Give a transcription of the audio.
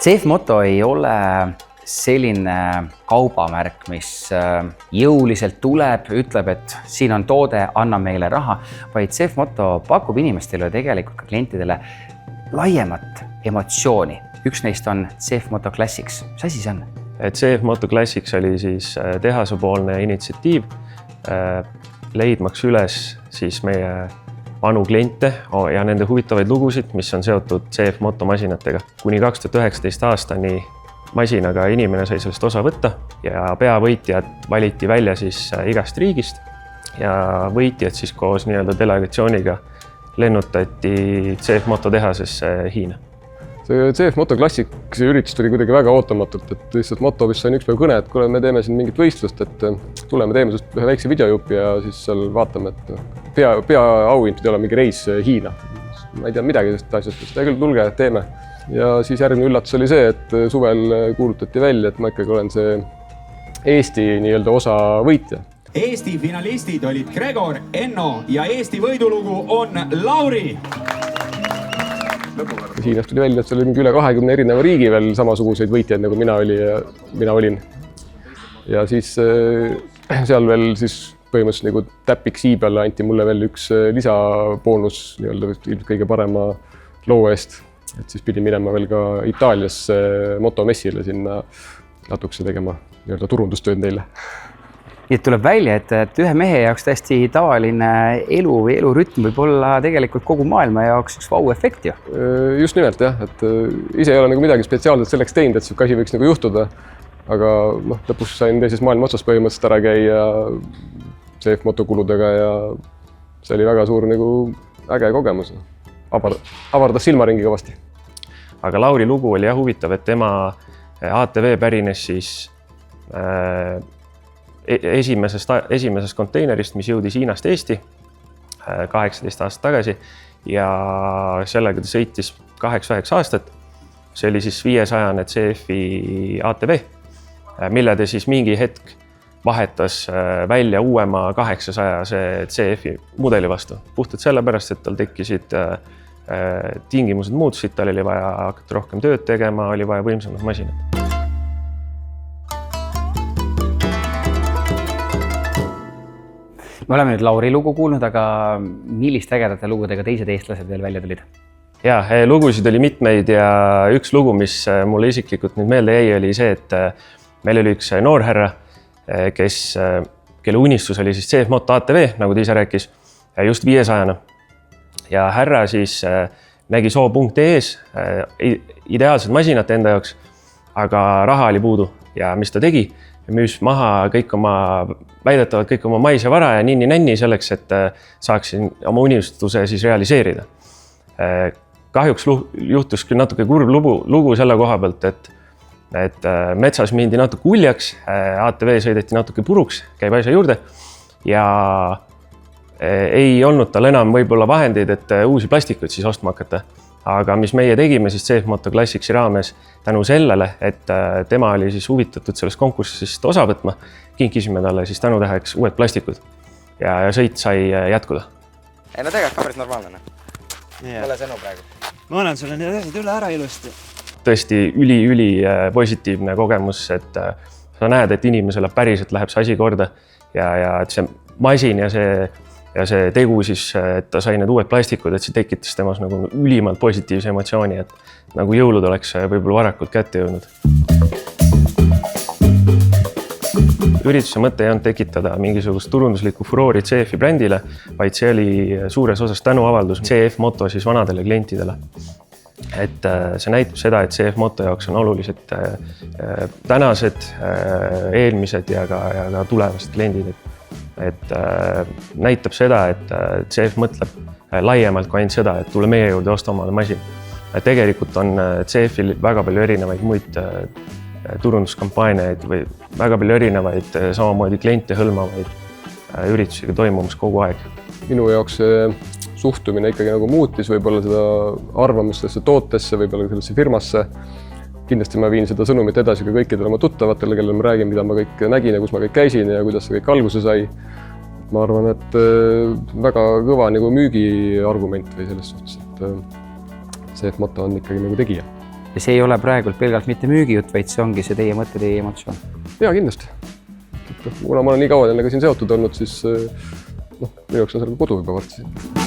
CF Moto ei ole selline kaubamärk, mis jõuliselt tuleb, ütleb, et siin on toode, anna meile raha, vaid CF Moto pakub inimestele tegelikult ka klientidele laiemat emotsiooni. Üks neist on CF Moto Classics. Mis asi see on? CF Moto Classics oli siis tehasepoolne initsiatiiv, leidmaks üles siis meie vanu kliente ja nende huvitavaid lugusid, mis on seotud CF Moto masinatega. Kuni 2019 aastani masinaga inimene sai sellest osa võtta ja peavõitjad valiti välja siis igast riigist ja võitjad siis koos delegatsiooniga lennutati CF Moto tehasesse Hiina. See CF Moto Classics üritus tuli kuidagi väga ootamatult, et lihtsalt Moto vist sain üks päev kõne, et kuule, me teeme siin mingit võistlust, et tuleme teeme ühe väikse videojupi ja siis seal vaatame, et peaauhind pidi olema mingi reis Hiina. Ma ei tea midagi sellest asjast, et küll tulge, teeme. Ja siis järgmine üllatus oli see, et suvel kuulutati välja, et ma ikkagi olen see Eesti osa võitja. Eesti finalistid olid Gregor, Enno ja Eesti võidulugu on Lauri. Hiinast tuli välja, et seal oli mingi üle 20 erineva riigi veel samasuguseid võitjaid, nagu mina olin. Ja siis seal veel siis põhimõtteliselt nagu täpik sii peale anti mulle veel üks lisaboonus kõige parema loo eest. Et siis pidi minema veel ka Itaalias motomessile sinna natukese tegema turundustööd neile. Nii et tuleb välja, et ühe mehe jaoks täiesti tavaline elu või elurütm võib olla tegelikult kogu maailma jaoks üks vau-efekt ju. Just nimelt jah, et ise ei ole nagu midagi spetsiaalselt selleks teinud, et see asi võiks nagu juhtuda. Aga lõpus sain teises maailma otsas põhimõtteliselt ära käia CF Moto kuludega ja see oli väga suur nagu äge kogemus. Avardas silmaringi kõvasti. Aga Lauri lugu oli huvitav, et tema ATV pärines siis esimesest konteinerist, mis jõudis Hiinast Eesti 18 aastat tagasi ja sellega ta sõitis 8-9 aastat. See oli siis 500 CF-i ATV, mille ta siis mingi hetk vahetas välja uuema 800 CF-i mudeli vastu. Puhtalt sellepärast, et tal tekkisid tingimused muutusid, tal oli vaja hakata rohkem tööd tegema, oli vaja võimsamad masinad. Me oleme nüüd Lauri lugu kuulnud, aga millist ägedate lugudega teised eestlased veel välja tulid? Ja, lugusid oli mitmeid ja üks lugu, mis mulle isiklikult nüüd meelde jäi, oli see, et meil oli üks noorherra, kelle unistus oli siis CF Moto ATV, nagu ta ise rääkis, just 500. Ja härra siis nägi soo.ee ees ideaalsed masinat enda jaoks, aga raha oli puudu ja mis ta tegi? Müüs maha väidetavalt kõik oma maise vara ja ninni-nänni selleks, et saaksin oma unistuse siis realiseerida. Kahjuks juhtus küll natuke kurb lugu selle koha pealt, et metsas mindi natuke uljaks, ATV sõideti natuke puruks, käib asja juurde ja ei olnud tal enam võib-olla vahendeid, et uusi plastikuid siis ostma hakata. Aga mis meie tegime siis CF Moto Classicsi raames tänu sellele, et tema oli siis huvitatud sellest konkursist osa võtma, kinkisime talle siis tänutäheks uued plastikud ja sõit sai jätkuda. No tegelikult päris normaalne. Ole sõnu praegu. Ma annan sulle need asjad üle ära ilusti. Tõesti üli positiivne kogemus, et sa näed, et inimesele päriselt läheb see asi korda ja et see masin ja see tegu siis, et ta sai need uued plastikud, et see tekitas temas nagu ülimalt positiivse emotsiooni, et nagu jõulud oleks võib-olla varakult kätte jõudnud. Ürituse mõte ei olnud tekitada mingisugust turunduslikku furoori CF-i brändile, vaid see oli suures osas tänuavaldus CF Moto siis vanadele klientidele. Et see näitab seda, et CF Moto jaoks on olulised tänased, eelmised ja ka tulevased kliendid. Et näitab seda, et CF mõtleb laiemalt kui ainult seda, et tule meie juurde osta omale masin. Tegelikult on CF-il väga palju erinevaid muid turunduskampaaniaid või väga palju erinevaid samamoodi kliente hõlmavaid üritusiga toimumas kogu aeg. Minu jaoks suhtumine ikkagi nagu muutis võib-olla seda arvamustesse, tootesse, võib-olla sellesse firmasse. Kindlasti ma viin seda sõnumit edasi ka kõikidele oma tuttavatele, kellele ma räägin, mida ma kõik nägin ja kus ma kõik käisin ja kuidas see kõik alguse sai. Ma arvan, et väga kõva nagu müügiargument või selles suhtes, et CF Moto on ikkagi nagu tegija. ja see ei ole praegult pelgalt mitte müügijutt, vaid see ongi see teie mõte, teie emotsioon. Jaa, kindlasti. Kuna ma olen nii kaua nendega siin seotud olnud, siis minu jaoks on seal kodu juba varsti.